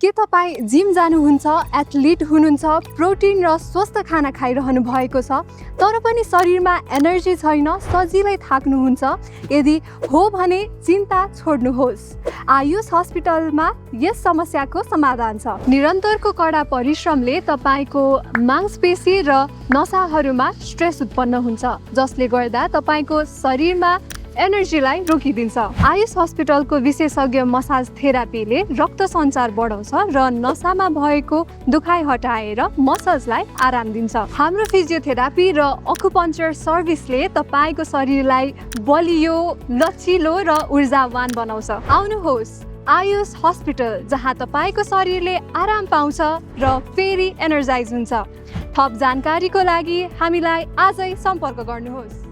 के तपाईँ जिम जानुहुन्छ, एथलिट हुनुहुन्छ, प्रोटिन र स्वस्थ खाना खाइरहनु भएको छ तर पनि शरीरमा एनर्जी छैन, सजिलै थाक्नुहुन्छ? यदि हो भने चिन्ता छोड्नुहोस्। आयुष हस्पिटलमा यस समस्याको समाधान छ। निरन्तरको कडा परिश्रमले तपाईँको मांसपेशी र नसाहरूमा स्ट्रेस उत्पन्न हुन्छ, जसले गर्दा तपाईँको शरीरमा एनर्जीलाई रोकिदिन्छ। आयुष हस्पिटलको विशेषज्ञ मसाज थेरापीले रक्त सञ्चार बढाउँछ र नसामा भएको दुखाइ हटाएर मसल्सलाई आराम दिन्छ। हाम्रो फिजियोथेरापी र अकुपञ्चर सर्भिसले तपाईँको शरीरलाई बलियो, लचिलो र ऊर्जावान बनाउँछ। आउनुहोस् आयुष हस्पिटल, जहाँ तपाईँको शरीरले आराम पाउँछ र फेरि एनर्जाइज हुन्छ। थप जानकारीको लागि हामीलाई आजै सम्पर्क गर्नुहोस्।